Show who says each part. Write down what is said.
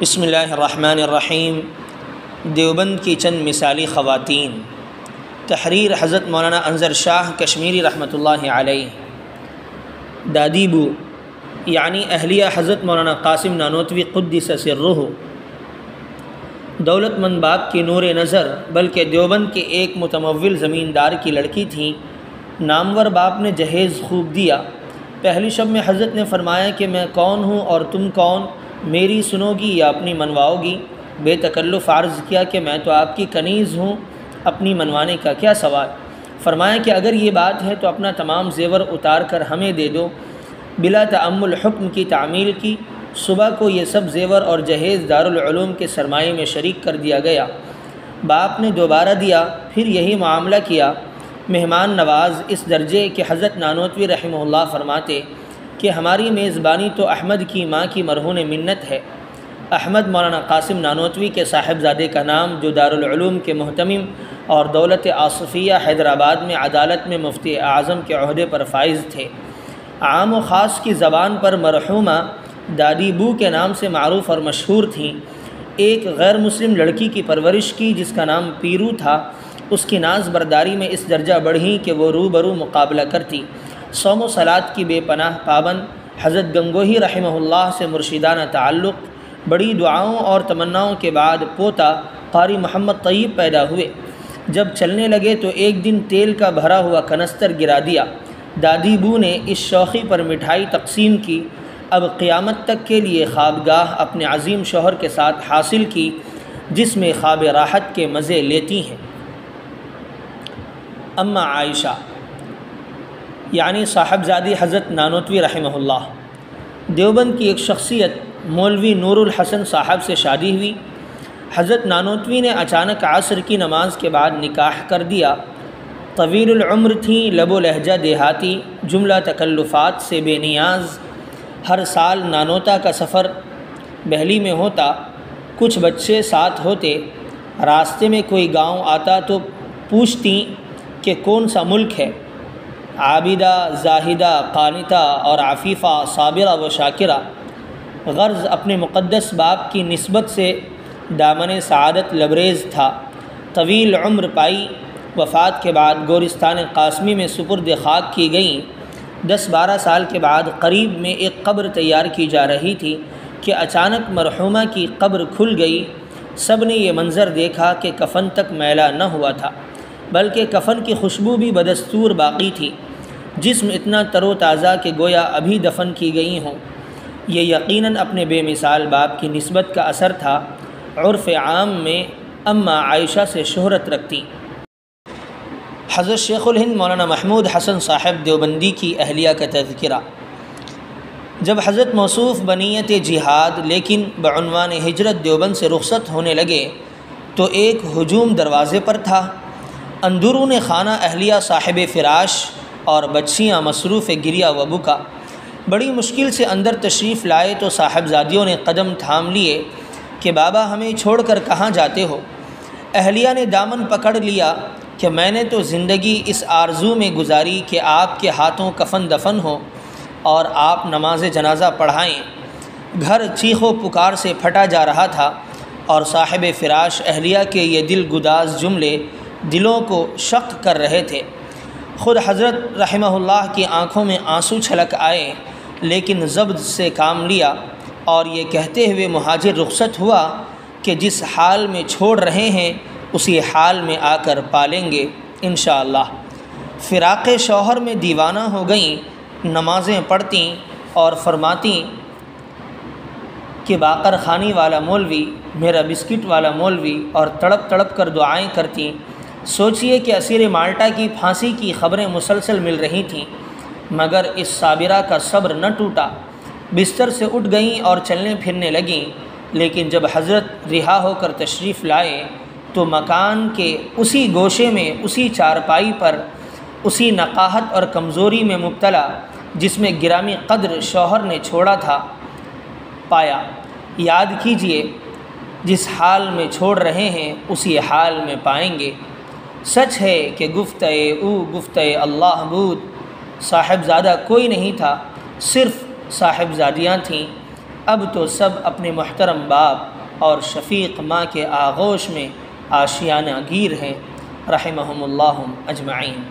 Speaker 1: بسم اللہ الرحمن الرحیم۔ دیوبند کی چند مثالی خواتین۔ تحریر حضرت مولانا انظر شاہ کشمیری رحمۃ اللہ علیہ۔ دادی بو یعنی اہلیہ حضرت مولانا قاسم نانوتوی قدس سرہ، دولت مند باپ کی نور نظر بلکہ دیوبند کے ایک متمول زمیندار کی لڑکی تھیں۔ نامور باپ نے جہیز خوب دیا۔ پہلی شب میں حضرت نے فرمایا کہ میں کون ہوں اور تم کون، میری سنو گی یا اپنی منواؤ گی؟ بے تکلف عرض کیا کہ میں تو آپ کی کنیز ہوں، اپنی منوانے کا کیا سوال؟ فرمایا کہ اگر یہ بات ہے تو اپنا تمام زیور اتار کر ہمیں دے دو۔ بلا تأمل حکم کی تعمیل کی۔ صبح کو یہ سب زیور اور جہیز دارالعلوم کے سرمایے میں شریک کر دیا گیا۔ باپ نے دوبارہ دیا، پھر یہی معاملہ کیا۔ مہمان نواز اس درجے کہ حضرت نانوتوی رحمہ اللہ فرماتے کہ ہماری میزبانی تو احمد کی ماں کی مرہون منت ہے۔ احمد مولانا قاسم نانوتوی کے صاحبزادے کا نام، جو دارالعلوم کے محتمم اور دولت آصفیہ حیدرآباد میں عدالت میں مفتی اعظم کے عہدے پر فائز تھے۔ عام و خاص کی زبان پر مرحومہ دادی بو کے نام سے معروف اور مشہور تھیں۔ ایک غیر مسلم لڑکی کی پرورش کی جس کا نام پیرو تھا۔ اس کی ناز برداری میں اس درجہ بڑھی کہ وہ روبرو مقابلہ کرتی۔ صوم و صلات کی بے پناہ پابند، حضرت گنگوہی رحمہ اللہ سے مرشدانہ تعلق، بڑی دعاؤں اور تمناؤں کے بعد پوتا قاری محمد طیب پیدا ہوئے۔ جب چلنے لگے تو ایک دن تیل کا بھرا ہوا کنستر گرا دیا۔ دادی بو نے اس شوخی پر مٹھائی تقسیم کی۔ اب قیامت تک کے لیے خوابگاہ اپنے عظیم شوہر کے ساتھ حاصل کی، جس میں خواب راحت کے مزے لیتی ہیں۔ اما عائشہ یعنی صاحبزادی حضرت نانوتوی رحمہ اللہ۔ دیوبند کی ایک شخصیت مولوی نور الحسن صاحب سے شادی ہوئی۔ حضرت نانوتوی نے اچانک عصر کی نماز کے بعد نکاح کر دیا۔ طویل العمر تھیں، لب و لہجہ دیہاتی، جملہ تکلفات سے بے نیاز۔ ہر سال نانوتا کا سفر بہلی میں ہوتا، کچھ بچے ساتھ ہوتے۔ راستے میں کوئی گاؤں آتا تو پوچھتیں کہ کون سا ملک ہے؟ عابدہ، زاہدہ، قانتہ اور عفیفہ، صابرہ و شاکرہ۔ غرض اپنے مقدس باپ کی نسبت سے دامن سعادت لبریز تھا۔ طویل عمر پائی۔ وفات کے بعد گورستان قاسمی میں سپرد خاک کی گئیں۔ 10-12 سال کے بعد قریب میں ایک قبر تیار کی جا رہی تھی کہ اچانک مرحومہ کی قبر کھل گئی۔ سب نے یہ منظر دیکھا کہ کفن تک میلا نہ ہوا تھا، بلکہ کفن کی خوشبو بھی بدستور باقی تھی۔ جسم اتنا تر و تازہ کہ گویا ابھی دفن کی گئی ہوں۔ یہ یقیناً اپنے بے مثال باپ کی نسبت کا اثر تھا۔ عرف عام میں اما عائشہ سے شہرت رکھتی۔ حضرت شیخ الہند مولانا محمود حسن صاحب دیوبندی کی اہلیہ کا تذکرہ۔ جب حضرت موصوف بنیت جہاد لیکن بعنوان ہجرت دیوبند سے رخصت ہونے لگے تو ایک ہجوم دروازے پر تھا۔ اندرون خانہ اہلیہ صاحب فراش اور بچیاں مصروف گریہ و بکا۔ بڑی مشکل سے اندر تشریف لائے تو صاحبزادیوں نے قدم تھام لیے کہ بابا ہمیں چھوڑ کر کہاں جاتے ہو؟ اہلیہ نے دامن پکڑ لیا کہ میں نے تو زندگی اس آرزو میں گزاری کہ آپ کے ہاتھوں کفن دفن ہو اور آپ نماز جنازہ پڑھائیں۔ گھر چیخ و پکار سے پھٹا جا رہا تھا اور صاحب فراش اہلیہ کے یہ دل گداز جملے دلوں کو شق کر رہے تھے۔ خود حضرت رحمہ اللہ کی آنکھوں میں آنسو چھلک آئے، لیکن ضبط سے کام لیا اور یہ کہتے ہوئے مہاجر رخصت ہوا کہ جس حال میں چھوڑ رہے ہیں اسی حال میں آ کر پالیں گے انشاءاللہ۔ فراق شوہر میں دیوانہ ہو گئیں، نمازیں پڑھتیں اور فرماتیں کہ باقر خانی والا مولوی، میرا بسکٹ والا مولوی، اور تڑپ تڑپ کر دعائیں کرتیں۔ سوچئے کہ اسیر مالٹا کی پھانسی کی خبریں مسلسل مل رہی تھیں، مگر اس صابرہ کا صبر نہ ٹوٹا۔ بستر سے اٹھ گئیں اور چلنے پھرنے لگیں، لیکن جب حضرت رہا ہو کر تشریف لائے تو مکان کے اسی گوشے میں، اسی چارپائی پر، اسی نقاہت اور کمزوری میں مبتلا جس میں گرامی قدر شوہر نے چھوڑا تھا، پایا۔ یاد کیجئے، جس حال میں چھوڑ رہے ہیں اسی حال میں پائیں گے۔ سچ ہے کہ گفتہ او گفتہ اللہ بود۔ صاحبزادہ کوئی نہیں تھا، صرف صاحبزادیاں تھیں۔ اب تو سب اپنے محترم باپ اور شفیق ماں کے آغوش میں آشیانہ گیر ہیں، رحمہم اللہ اجمعین۔